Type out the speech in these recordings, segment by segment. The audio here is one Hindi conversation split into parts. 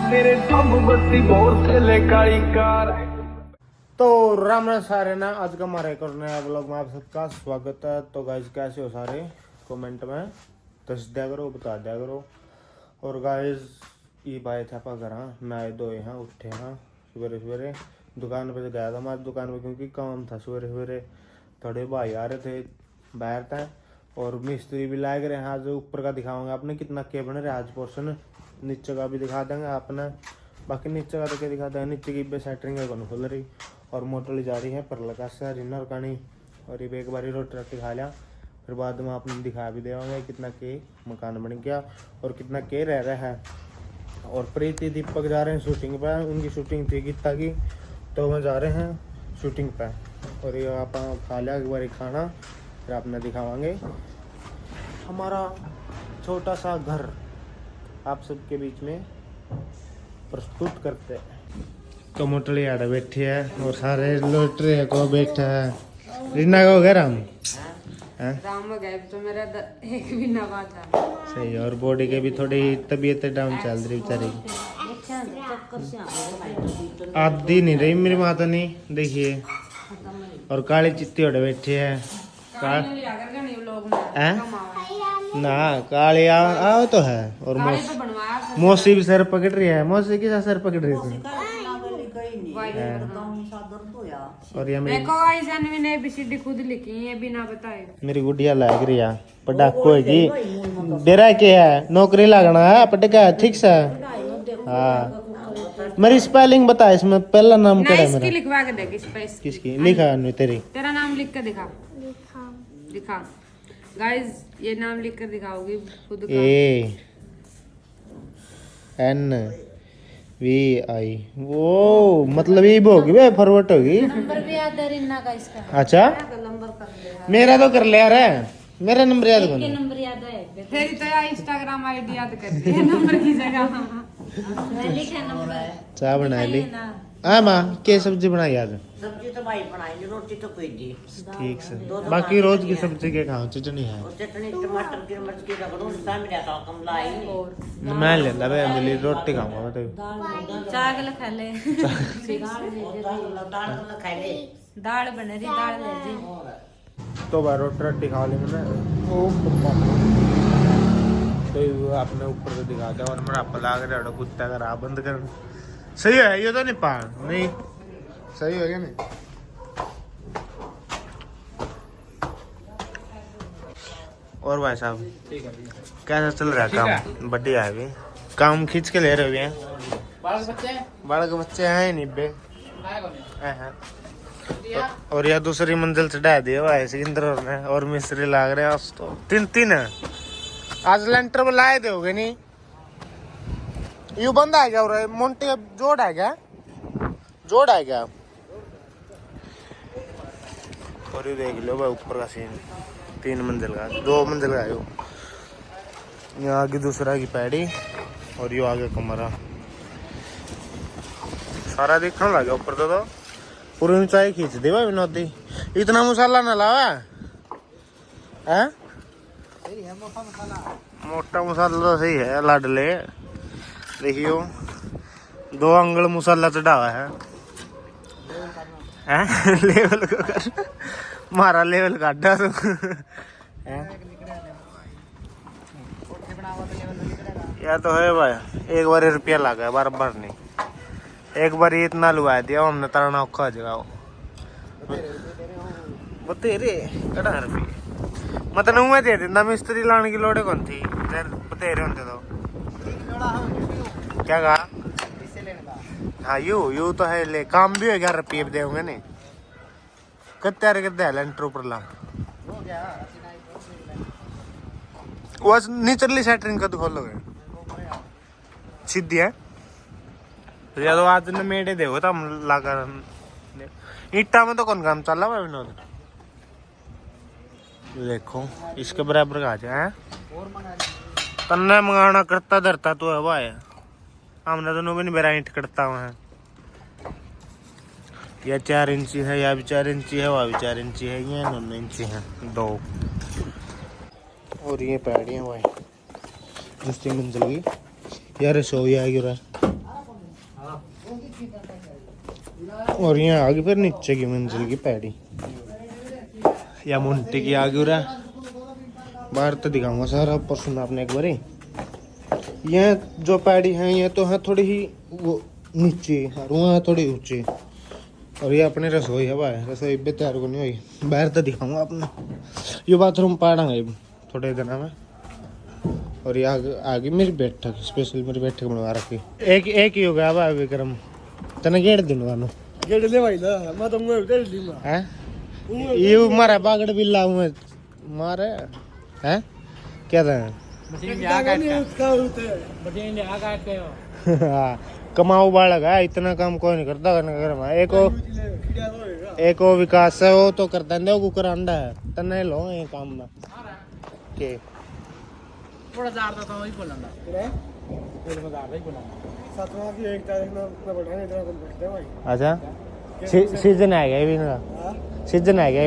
तेरे दम बत्ती बोर थले काली कार। तो राम राम सारे ना, आज का हमारा एक और नया ब्लॉग में आप सबका स्वागत है। तो गाइस कैसे हो सारे, कमेंट में दस दिया करो, बता दिया करो। और गाइस ये भाई था घर, नहाए धोए हैं, उठे हैं सवेरे सवेरे। दुकान पे गया था हमारी दुकान पे, क्योंकि काम था सवेरे सवेरे। थोड़े भाई आ रहे थे बाहर था, और मिस्त्री भी लाए गए हैं। आज ऊपर का दिखाऊंगा आपने कितना के बन रहा है आज पोर्शन, नीचे का भी दिखा देंगे आपने। बाकी नीचे का तो क्या दिखा देंगे, नीचे की बे सेटरिंग है खुल रही, और मोटर जा रही है पर लगा से रिनर कानी। और ये एक बारी रोटी रोटी खा लिया, फिर बाद में आपने दिखा भी देंगे कितना के मकान बन गया और कितना के रह रहा है। और प्रीति दीपक जा रहे हैं शूटिंग पे, उनकी शूटिंग थी गीता की, तो वह जा रहे हैं शूटिंग पे। और ये आप खा लिया एक बार खाना, फिर आपने दिखावांगे हमारा छोटा सा घर आप सबके बीच में प्रस्तुत करते हैं। तो मोटली आड़े बैठी है और सारे लोटरे को बैठा है। रीना को घर हम राम गए तो मेरा एक भी ना बात सही है। और बॉडी के भी थोड़ी तबीयत डाउन चल रही बेचारी, आधी नहीं रही मेरी माता नहीं देखिए। और काली चित्ती उड़े बैठी है ना, काली आओ तो है। और मौसी भी सर पकड़ रही है। मौसी किसा सर पकड़ रही थी। और ये मेरी खुद लिखी है बिना बताए। मेरी गुड़िया लाग रही है पटाखो की डेरा के है, नौकरी लगना है पटका ठीक से। हाँ मेरी स्पेलिंग बता, इसमें पहला नाम क्या है मेरा? लिखवा के दे किसकी लिखा नहीं तेरी? तेरा नाम लिख के दिखा दिखा गाइस, ये नाम लिख कर दिखाओगी खुद का। ए एन वी आई, वो मतलब ये होगी वे फॉरवर्ड होगी। नंबर भी याद है रीना का इसका। अच्छा नंबर कर ले, मेरा तो कर लिया रे, मेरा नंबर याद कौन? नंबर याद है तेरी तो यार इंस्टाग्राम आईडी याद कर दे नंबर की जगह लिखा नंबर। चाय बना ली? हाँ माँ क्या सब्जी बनाई आज? सब्जी तो भाई बनाई, रोटी तो कोई दी। ठीक से, बाकी रोज की सब्जी के खाओ, चटनी है। चटनी टमाटर की मिर्च की रगड़ो, शाम में आता कम लाई मैं ले ला भाई, मेरी रोटी खाऊंगा मैं तो। चाय के खा ले दाल खा ले, दाल बने रही, दाल ले जी। तो भाई रोटी रोटी खा ली मैंने। ओ तो आपने ऊपर से दिखा दिया, और मेरा पला कर कुत्ता का राह बंद कर। सही है ये तो नहीं पा नहीं सही हो गया नहीं। और भाई साहब कैसा चल रहा है काम? बढ़िया है अभी काम खींच के ले रहे हैं। बालक बच्चे हैं नहीं बे हैं। और यह दूसरी मंजिल चढ़ा दिया भाई सिकंदर ने, और मिस्त्री लाग रहे हैं आज तो तीन है। आज लेंटर पर लाए दोगे नहीं? यू बंदा है क्या? और मोन्टी जोड़ है क्या? जोड़ है क्या? और ये देख लो भाई ऊपर का सीन, 3 मंजिल का, 2 मंजिल का है। यहाँ आगे दूसरा की पैड़ी, और यो आगे कमरा सारा देखने लगा ऊपर तो पूरी ऊंचाई खींच दी भाई विनोदी। इतना मसाला ना लावा है, मोटा मसाला तो सही है लाडले। देखियो 2 अंगल मसाला चढ़ावा है, लेवल को कर मारा लेवल काटा तो या तो है भाई। एक बार रुपया लगा बार बार नहीं, एक बार इतना लुआ दिया हमने तरना औखा हो जाएगा। वो तेरे कड़ा रुपये मतलब मैं दे देता, मिस्त्री लाने की लोड़ कौन थी? तेरे होते तो क्या कहा? हाँ यू तो है ले, काम भी हो गया, रुपये भी देंगे नहीं। कितने लेंटर ऊपर ला वो नीचली सेटरिंग कद खोलोगे सीधी है या तो आज ने मेढ़े देखो तो हम लाकर ईटा में तो कौन काम चल रहा है विनोद? देखो इसके बराबर का जाए तन्ने मंगाना करता धरता तो है भाई, हमने दोनों भी नहीं मेरा ईंट करता हुआ है। या 4 इंची है, या भी 4 इंची है, वह भी 4 इंची है, ये 9 इंची है 2। और ये पैड़ियाँ भाई दूसरी मंजिल की यार, रसोई आएगी रहा और यहाँ आगे फिर नीचे की मंजिल की पैड़ी या मुंटी की आगे उरा बाहर तो दिखाऊंगा सारा ऊपर सुना आपने एक बारी। ये जो पैड़ी है ये तो है थोड़ी ही वो नीचे और वहाँ थोड़ी ऊंची। और ये अपनी रसोई है भाई, रसोई भी तैयार को नहीं हुई, बाहर तो दिखाऊंगा आपने। ये बाथरूम पाड़ांगे थोड़े दिन में। और ये आगे मेरी बैठक स्पेशल मेरी बैठक बनवा रखी। एक ही हो गया भाई विक्रम तना गेड़ दिन वानो गेड़ ले भाई ना मैं तो मुंह गेड़ ली मैं हैं ये मारा बागड़ बिल्ला हूं मारे हैं क्या था मशीन ले आ काट के हाँ कमाऊ बालक है, इतना काम कोई नहीं करता घर में। एक वो विकास है वो तो करता है, वो कुकर अंडा है तने लो ये काम में के थोड़ा जार था वही बोलना बोल में जार ही बोलना 7वां की 1 तारीख में अपना बढ़ाने इतना कम बैठते हैं भाई। अच्छा सीजन आ गया भी ना, सीजन आ गया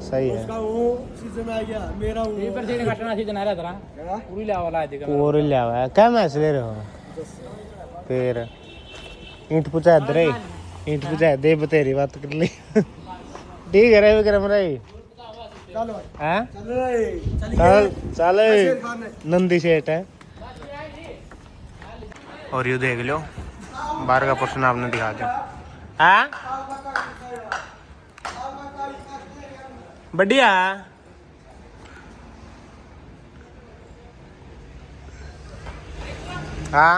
सही है। उसका वो सीजन आ गया मेरा वो ये पर सीजन काटना सीजन आ रहा था पूरी ले वाला है देखा पूरी ले आवा क्या मैच ले रहे हो फिर ईंट पूछा इधर ही ईंट पूछा दे बतेरी बात कर ली ठीक है रे विक्रम रे चलो भाई हैं चल चल नंदी सेठ है। और ये देख लो बाहर का पोर्शन आपने दिखा दिया हाँ बढ़िया हाँ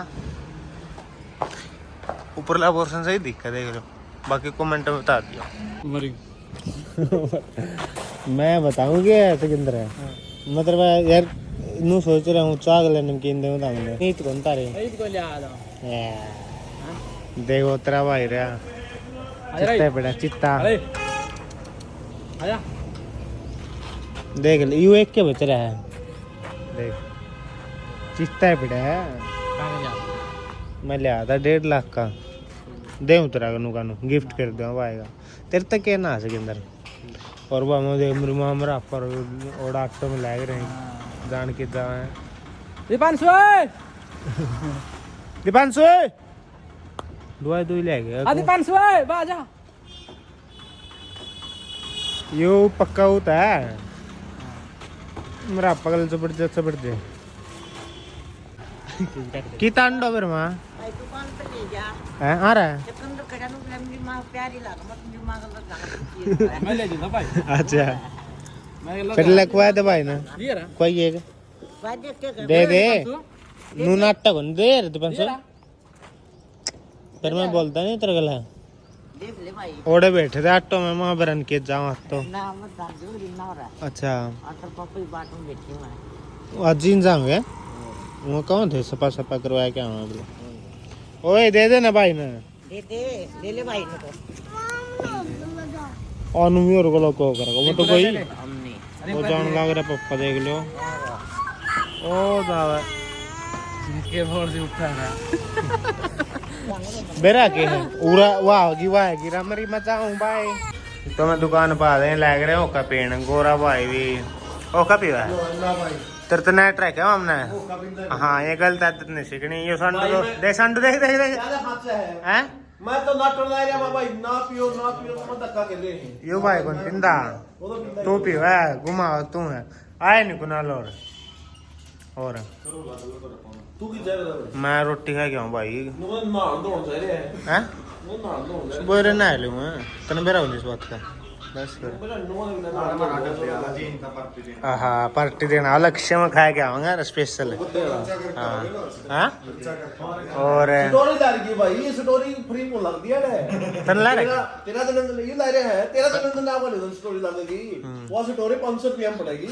ऊपरला पोर्शन सही दिखा देख लो, बाकी कमेंट में बता दिया। मरी मैं बताऊंगी ऐसे किंदर है मतलब यार नू सोच रहा हूँ चाग ले नमकीन दे बताऊंगा नहीं तो कौन तारे नहीं तो ले आ देखो तेरा भाई रहा चित्ता पड़ा चित्ता आजा देख ले यू एक के बच रहा है देख चित्ता पड़ा है। मैं ले आता 1.5 लाख का दे तेरा कानू गिफ्ट कर दो भाई का तेरे तक क्या ना सके अंदर। और वो मुझे मेरा पर और ऑटो में लग रहे हैं जान के जाए दीपांशु दुआ दुई ले गया दीपांशु बाजा यो पक्का होता है मेरा पगल चपड़ दे कितना अंडो फिर माँ दुकान पे ले जा है आ रहा है चकंदर कड़ा नु मेरी मां प्यारी लाग मत मेरी मां का मैं ले जाता भाई अच्छा मैं फिर लगवा दे भाई ना लिया रहा कोई एक बाजे के दे दे नू नाटक होने दे रे दीपांशु फिर मैं बोलता नहीं तेरे गला देख ले भाई ओड़े बैठे थे ऑटो में मां बरन के जाऊं तो ना मत दाजू ना हो रहा अच्छा और पापा ही बाटू बैठी हूं आज जीन जाऊंगे वो कौन थे सपा सपा करवाया क्या हुआ बोले ओए दे दे ना भाई ना दे ले ले भाई ने तो और नुमी और को को करेगा वो तो कोई हमने वो जान लग रहा पप्पा देख लो ओ दावा के भोर से उठा रहा बेरा के है उरा वाह गिरा मेरी मचाऊं भाई तो मैं दुकान पा दे लग रहे हो का पेन गोरा भाई भी ओ का पीवा तेरे तो नया ट्रैक है हमने हाँ ये गलत आदत नहीं सीखनी ये संडू देख हैं मैं तो ना टोला रहा मैं भाई ना पियो मत धक्का कर रहे हैं यो भाई कौन पिंदा तू पियो है घुमा तू है आए नहीं कुनाल और तू की जाए मैं रोटी खा गया हूँ भाई नो ना दौड़ जा रहे हैं हैं नो ना दौड़ सुबह नहा लूँ मैं तने बेरा हो इस बात का बस फिर मेरा नो ना हाँ पार्टी देना लक्ष्य में खा के आऊंगा स्पेशल हाँ हाँ और स्टोरीदार की भाई ये स्टोरी फ्री को लग दिया है तन ला रहा तेरा तो ये ला रहे हैं तेरा तो ना वाले स्टोरी लगेगी वो स्टोरी 500 रुपया में पड़ेगी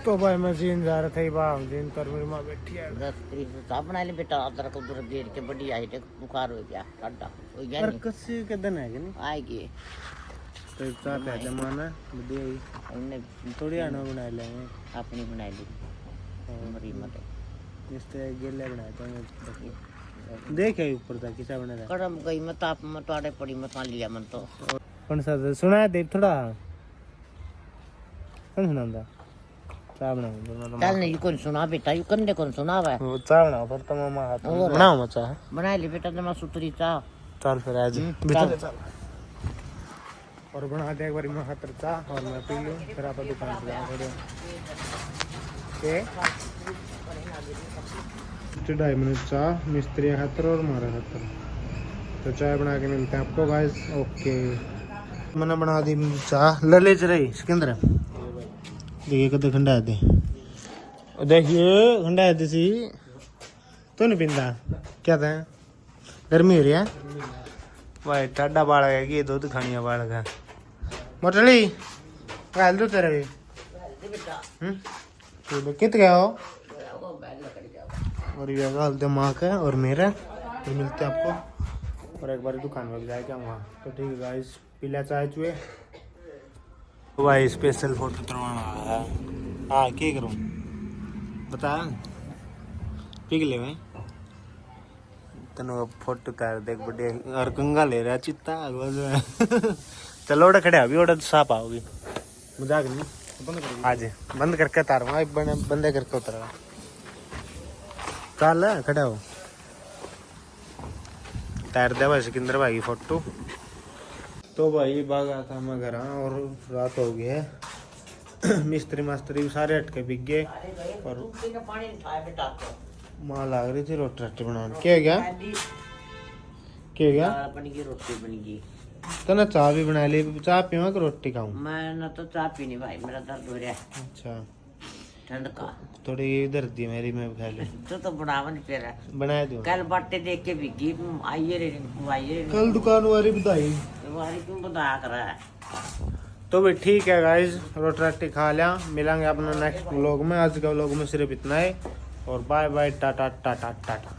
तो भाई मैं जीन जा रहा था बाप जीन पर मेरी माँ बैठी है 10 तरीक से साहब बना ले बेटा अदर को दूर देर के बड़ी आई थे बुखार हो गया ठंडा हो गया पर नहीं किसी के दिन है कि नहीं आएगी तो चाहते हैं जमाना बढ़िया ही हमने थोड़ी आना बना लेंगे अपनी बनाई ली मरी मत इस तरह गेले बनाए थे देखे ऊपर तक किसा बना था कड़म गई मत आप मतवाड़े पड़ी मत लिया मन तो कौन सा सुना है देव थोड़ा कौन सुना था चाय बनाओ कल नहीं कौन सुना बेटा यू कंधे कौन सुना हुआ है वो चाय बनाओ फिर तो मामा हाथ और? बनाओ मैं चाय बना ले बेटा जमा सुतरी चाह चल फिर आज चल। और बना दे एक बार मैं हाथ चाय और मैं पी लूँ फिर आप दुकान पे जाओ के 2.5 मिनट चाय मिस्त्री खातर और हमारा खातर तो चाय बना के मिलते हैं आपको गाइस ओके मैंने बना दी चाय लले च रही सिकंदर देखिए कदे खंडा दे देखिए खंडा दी सी तो नहीं पींदा क्या था गर्मी हो रही है भाई टाडा बाल है कि दूध खानी बाल का मोटली गाल दो तेरे कित गया हो और ये गाल दे माँ का और मेरा फिर मिलते हैं आपको और एक बार दुकान में जाएगा वहाँ तो ठीक है गाइस पीला चाय चुए भाई स्पेशल फोटो करवाना है हाँ क्या करूँ बता पिघले भाई तेन फोटो तार देख बड़े और कंगा ले रहा चित्ता चलो ओड़ा खड़े अभी ओड़ा साफ आओगी मजाक नहीं आज बंद करके तारूंगा एक बंदे करके उतरा चल खड़ा हो तैर दे भाई सिकंदर भाई की फोटो तो भाई भागा था मैं घर और रात हो गई है मिस्त्री मास्त्री भी सारे हटके बिक गए और माँ लग रही थी रोटी रोटी बनाने क्या गया क्या गया बन गई रोटी बन गई तो ना चाय भी बना ली चाय पीवा कि रोटी खाऊं मैं ना तो चाय पीनी भाई मेरा दर्द हो रहा है अच्छा ठंड का थोड़ी इधर दी मेरी मैं खा ली तो बनावा नहीं पे रहा बना दूं कल बाटे देख के बिकी आइए रे कल दुकान वाली बताई तुम्हारी क्यों बताया कर रहा है तो भी ठीक है गाइज रोटी रोटी खा लिया मिलेंगे अपना नेक्स्ट व्लॉग में आज का व्लॉग में सिर्फ इतना ही और बाय बाय टाटा टाटा टाटा